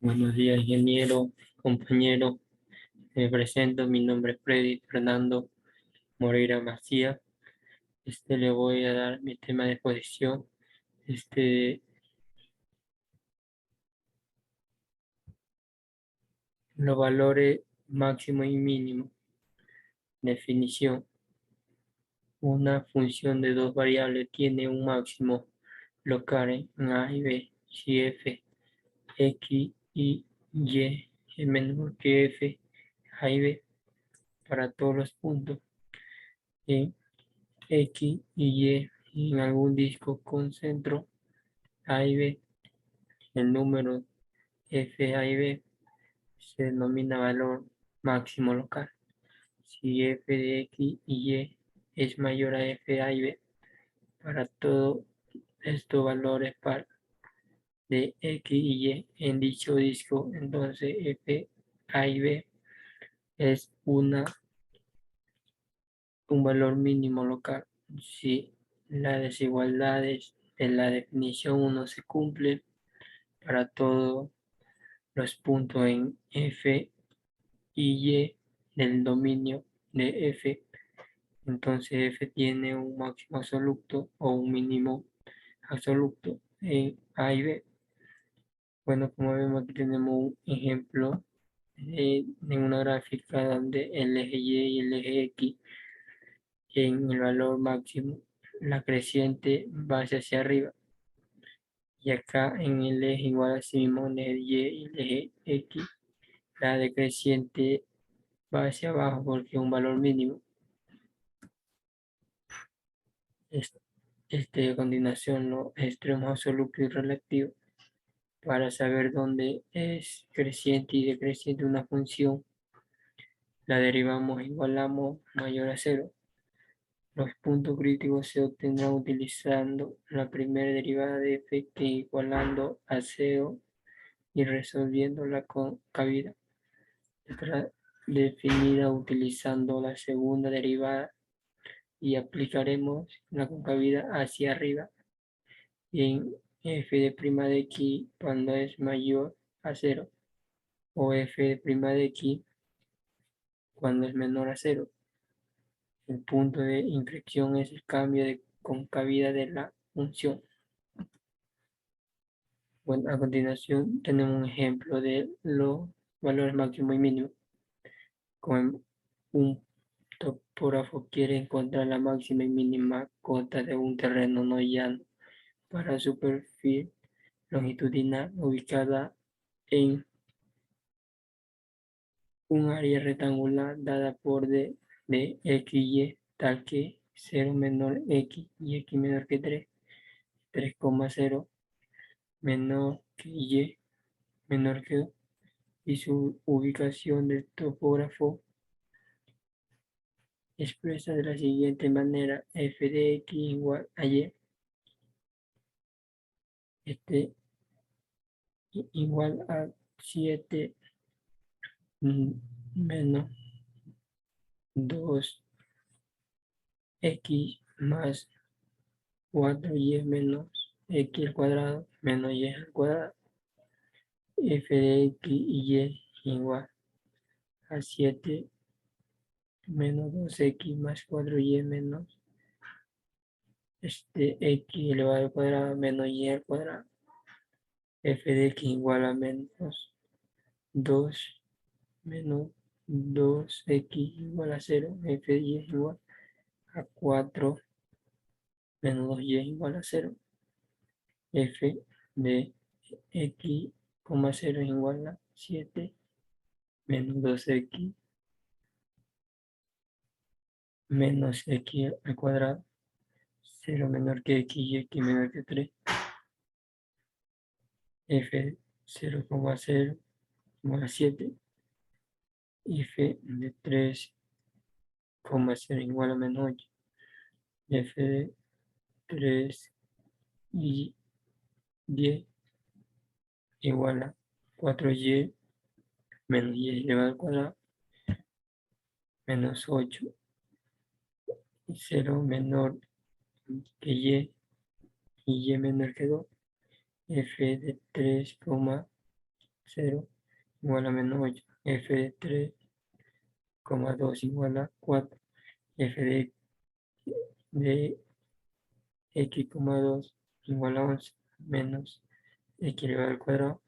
Buenos días, ingeniero, compañero. Me presento, mi nombre es Freddy Fernando Moreira Macías. Le voy a dar mi tema de exposición. Este, los valores máximo y mínimo. Definición. Una función de dos variables tiene un máximo local en A y B si f, x y y es menor que f, a y b para todos los puntos en X y Y en algún disco con centro A y B. El número f, a y b se denomina valor máximo local. Si f de x y y es mayor a f, a y b para todos estos valores de x y y en dicho disco, entonces f, a y b es un valor mínimo local. Si las desigualdades de la definición 1 se cumplen para todos los puntos en f y y del dominio de f, entonces f tiene un máximo absoluto o un mínimo absoluto en a y b. Bueno, como vemos aquí tenemos un ejemplo de una gráfica donde el eje y y el eje x en el valor máximo, la creciente va hacia arriba. Y acá en el eje igual a sí mismo, en el y el eje x, la decreciente va hacia abajo porque es un valor mínimo. A continuación los extremos absolutos y relativos. Para saber dónde es creciente y decreciente una función, la derivamos, igualamos mayor a cero. Los puntos críticos se obtendrán utilizando la primera derivada de f que igualando a cero y resolviendo la concavida definida utilizando la segunda derivada y aplicaremos la concavida hacia arriba en f de prima de x cuando es mayor a cero o f de prima de x cuando es menor a cero. El punto de inflexión es el cambio de concavidad de la función. Bueno, a continuación tenemos un ejemplo de los valores máximo y mínimo. Con un topógrafo quiere encontrar la máxima y mínima cota de un terreno no llano para su perfil longitudinal ubicada en un área rectangular dada por de x y y, tal que 0 menor x y x menor que 3, 3,0 menor que y menor que 2, y su ubicación del topógrafo expresa de la siguiente manera: f de x igual a y, igual a 7 menos 2x más 4y menos x al cuadrado menos y al cuadrado. F de x y y igual a 7 menos 2x más 4y menos x elevado al cuadrado menos y al cuadrado. F de x igual a menos 2 menos 2x igual a 0. F de y es igual a 4 menos 2y igual a 0. F de x, 0 es igual a 7 menos 2x menos x al cuadrado, 0 menor que x y x menor que 3. F de 0,0 igual a 7. F de 3,0 igual a menos 8. F de 3 y 10 igual a 4y menos y elevado al cuadrado menos 8. 0 menor que y menor que 2. F de 3,0 0 igual a menos 8. F de 3,2 igual a 4. F de x,2 igual a 11 menos x elevado al cuadrado,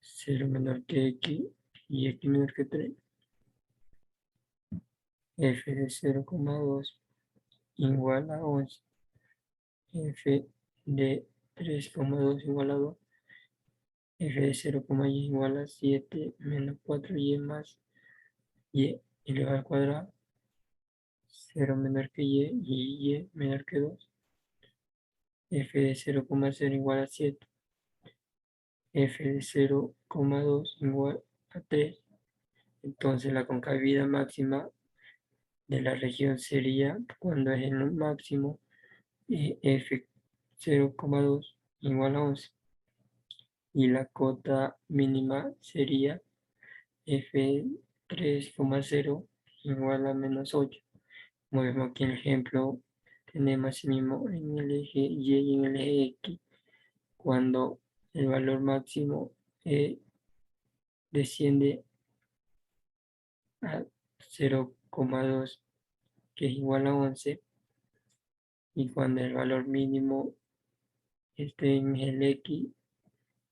0 menor que x y x menor que 3. F de 0,2 igual a 11. F de 3,2 igual a 2. F de 0,y igual a 7 menos 4y más y elevado al cuadrado, 0 menor que y y menor que 2. F de 0,0 igual a 7. F de 0,2 igual a 3. Entonces la concavidad máxima de la región sería, cuando es el máximo, F 0,2 igual a 11. Y la cota mínima sería F 3,0 igual a menos 8. Como vemos aquí en el ejemplo, tenemos así mismo en el eje Y y en el eje X, cuando el valor máximo desciende a 0,2, que es igual a 11, y cuando el valor mínimo esté en el X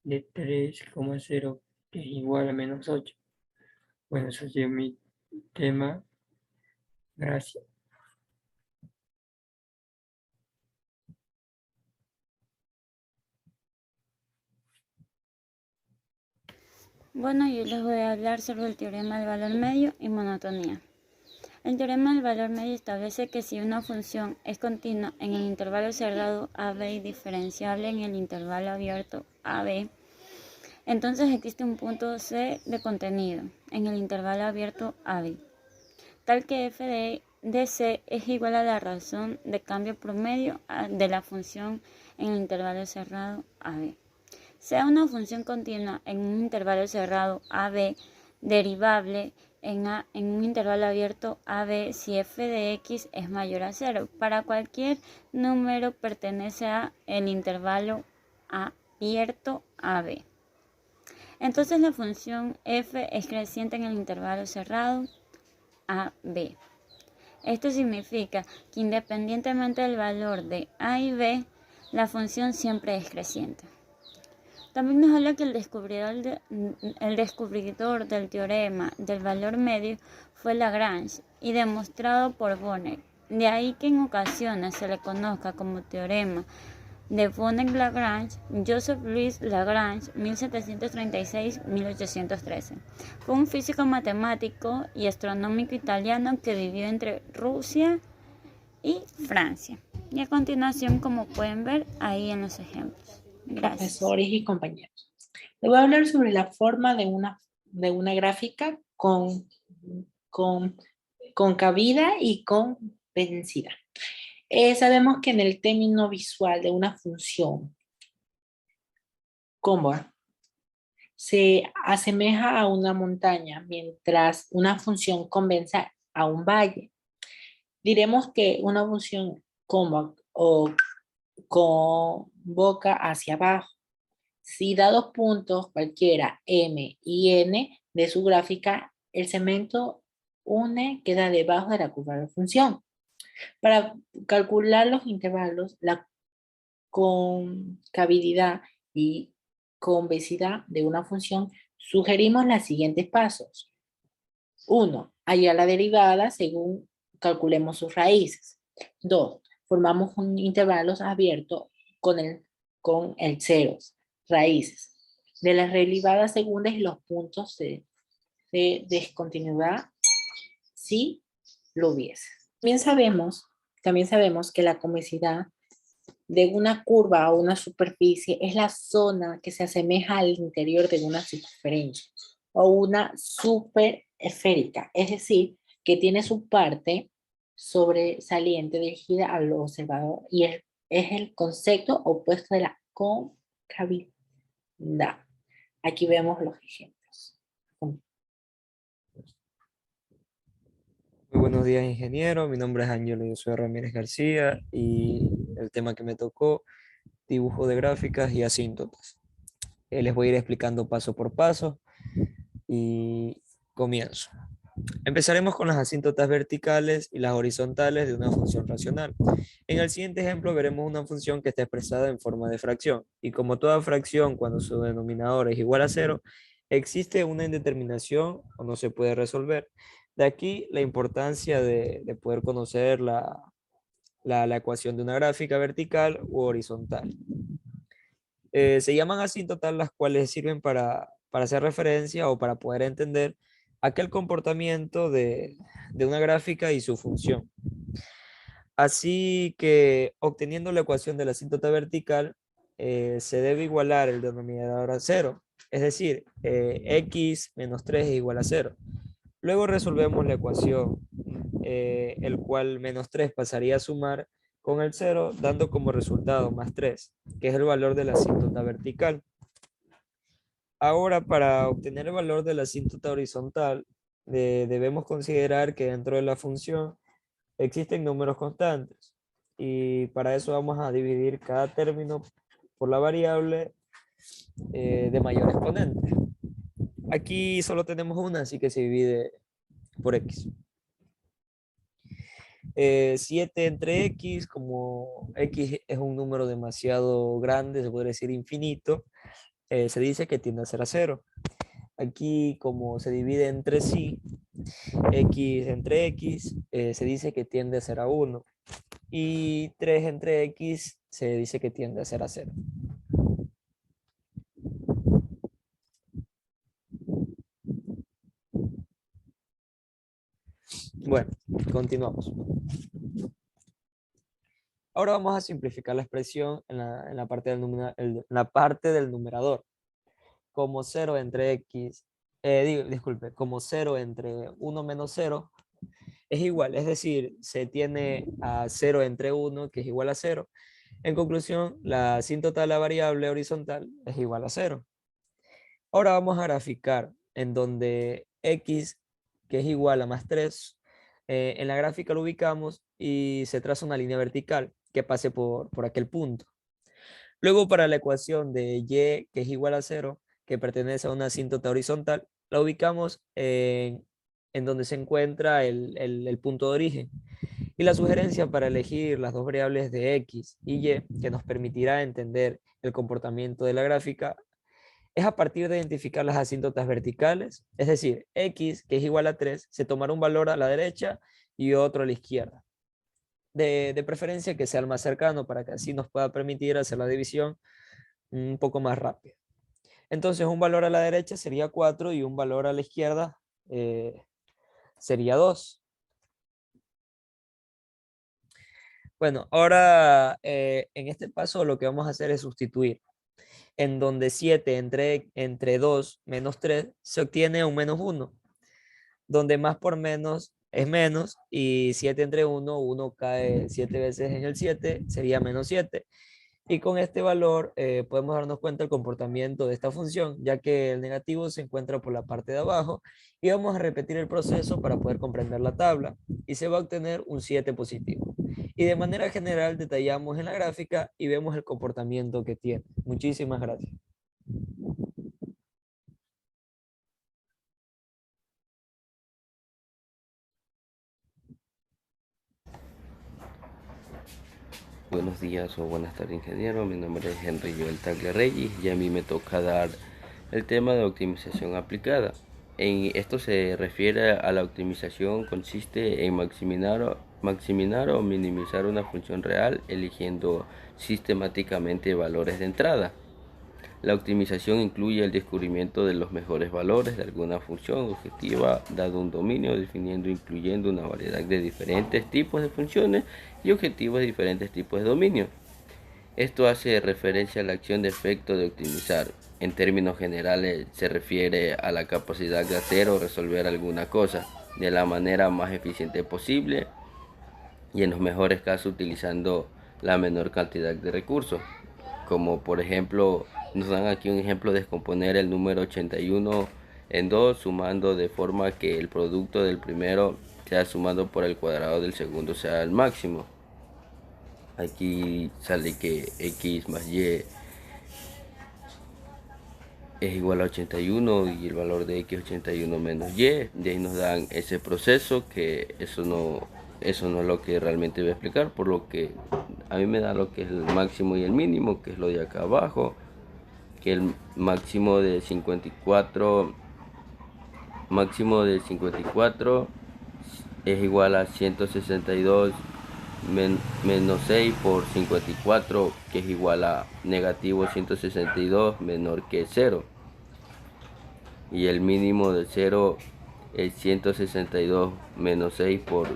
de 3,0, que es igual a menos 8. Bueno, eso ha sido mi tema. Gracias. Bueno, yo les voy a hablar sobre el teorema del valor medio y monotonía. El teorema del valor medio establece que si una función es continua en el intervalo cerrado AB y diferenciable en el intervalo abierto AB, entonces existe un punto C de contenido en el intervalo abierto AB, tal que f de C es igual a la razón de cambio promedio de la función en el intervalo cerrado AB. Sea una función continua en un intervalo cerrado AB, derivable en un intervalo abierto AB si f de x es mayor a 0. Para cualquier número pertenece a el intervalo abierto AB. Entonces la función f es creciente en el intervalo cerrado AB. Esto significa que independientemente del valor de a y b, la función siempre es creciente. También nos habla que el descubridor del teorema del valor medio fue Lagrange y demostrado por Bonnet. De ahí que en ocasiones se le conozca como teorema de Bonnet-Lagrange. Joseph Louis Lagrange, 1736-1813. Fue un físico matemático y astronómico italiano que vivió entre Rusia y Francia. Y a continuación, como pueden ver ahí en los ejemplos. Gracias. Profesores y compañeros. Les voy a hablar sobre la forma de una gráfica con concavida y con densidad. Sabemos que en el término visual de una función cómoda se asemeja a una montaña, mientras una función convenza a un valle. Diremos que una función cómoda o convoca hacia abajo. Si dados puntos cualquiera M y N de su gráfica, el segmento une queda debajo de la curva de función. Para calcular los intervalos, la concavidad y convexidad de una función, sugerimos los siguientes pasos. 1. Hallar la derivada según calculemos sus raíces. 2. Formamos un intervalo abierto con el ceros, raíces. De las derivadas segundas y los puntos de descontinuidad, si lo hubiese. También sabemos que la convexidad de una curva o una superficie es la zona que se asemeja al interior de una circunferencia o una superesférica, es decir, que tiene su parte sobresaliente dirigida al observador y es el concepto opuesto de la concavidad. Aquí vemos los ejemplos. Muy buenos días, ingeniero. Mi nombre es Ángelo Josué Ramírez García y el tema que me tocó, dibujo de gráficas y asíntotas. Les voy a ir explicando paso por paso y comienzo. Empezaremos con las asíntotas verticales y las horizontales de una función racional. En el siguiente ejemplo veremos una función que está expresada en forma de fracción. Y como toda fracción, cuando su denominador es igual a cero, existe una indeterminación o no se puede resolver. De aquí la importancia de poder conocer la ecuación de una gráfica vertical u horizontal. Se llaman asíntotas las cuales sirven para hacer referencia o para poder entender aquel comportamiento de una gráfica y su función. Así que obteniendo la ecuación de la asíntota vertical, se debe igualar el denominador a cero, es decir, x menos 3 es igual a cero. Luego resolvemos la ecuación, el cual menos 3 pasaría a sumar con el 0, dando como resultado más 3, que es el valor de la asíntota vertical. Ahora, para obtener el valor de la asíntota horizontal, debemos considerar que dentro de la función existen números constantes. Y para eso vamos a dividir cada término por la variable de mayor exponente. Aquí solo tenemos una, así que se divide por x. 7 entre x, como x es un número demasiado grande, se podría decir infinito, se dice que tiende a ser a 0. Aquí, como se divide entre sí, x entre x, se dice que tiende a ser a 1. Y 3 entre x se dice que tiende a ser a 0. Bueno, continuamos. Ahora vamos a simplificar la expresión en la parte del numerador. Como 0 entre x, disculpe, como 0 entre 1 menos 0 es igual, es decir, se tiene a 0 entre 1, que es igual a 0. En conclusión, la asíntota de la variable horizontal es igual a 0. Ahora vamos a graficar en donde x, que es igual a más 3, en la gráfica lo ubicamos y se traza una línea vertical que pase por aquel punto. Luego para la ecuación de y, que es igual a 0, que pertenece a una asíntota horizontal, la ubicamos en donde se encuentra el punto de origen. Y la sugerencia para elegir las dos variables de x y y, que nos permitirá entender el comportamiento de la gráfica, es a partir de identificar las asíntotas verticales, es decir, x, que es igual a 3, se tomará un valor a la derecha y otro a la izquierda. De preferencia que sea el más cercano para que así nos pueda permitir hacer la división un poco más rápido. Entonces un valor a la derecha sería 4 y un valor a la izquierda sería 2. Bueno, ahora en este paso lo que vamos a hacer es sustituir. En donde 7 entre 2 menos 3 se obtiene un menos 1. Donde más por menos es menos y 7 entre 1, 1 cae 7 veces en el 7, sería menos 7. Y con este valor podemos darnos cuenta del comportamiento de esta función, ya que el negativo se encuentra por la parte de abajo y vamos a repetir el proceso para poder comprender la tabla y se va a obtener un 7 positivo. Y de manera general detallamos en la gráfica y vemos el comportamiento que tiene. Muchísimas gracias. Buenos días o buenas tardes, ingeniero. Mi nombre es Henry Joel Tagle Reyes y a mí me toca dar el tema de optimización aplicada. En esto se refiere a la optimización, consiste en maximizar o minimizar una función real eligiendo sistemáticamente valores de entrada. La optimización incluye el descubrimiento de los mejores valores de alguna función objetiva dado un dominio, definiendo e incluyendo una variedad de diferentes tipos de funciones y objetivos de diferentes tipos de dominio. Esto hace referencia a la acción de efecto de optimizar. En términos generales se refiere a la capacidad de hacer o resolver alguna cosa de la manera más eficiente posible y en los mejores casos utilizando la menor cantidad de recursos. Como por ejemplo, nos dan aquí un ejemplo de descomponer el número 81 en 2, sumando de forma que el producto del primero sea sumado por el cuadrado del segundo sea el máximo. Aquí sale que x más y es igual a 81 y el valor de x 81 menos y. De ahí nos dan ese proceso, que eso no es lo que realmente voy a explicar, por lo que a mí me da lo que es el máximo y el mínimo, que es lo de acá abajo, que el máximo de 54 es igual a 162 menos 6 por 54, que es igual a negativo 162 menor que 0. Y el mínimo de 0 es 162 menos 6 por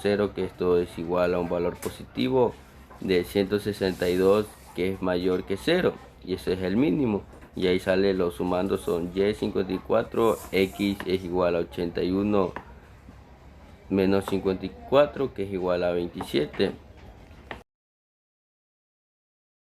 0, que esto es igual a un valor positivo de 162, que es mayor que 0, y ese es el mínimo. Y ahí sale, los sumando son y 54, x es igual a 81 menos 54, que es igual a 27.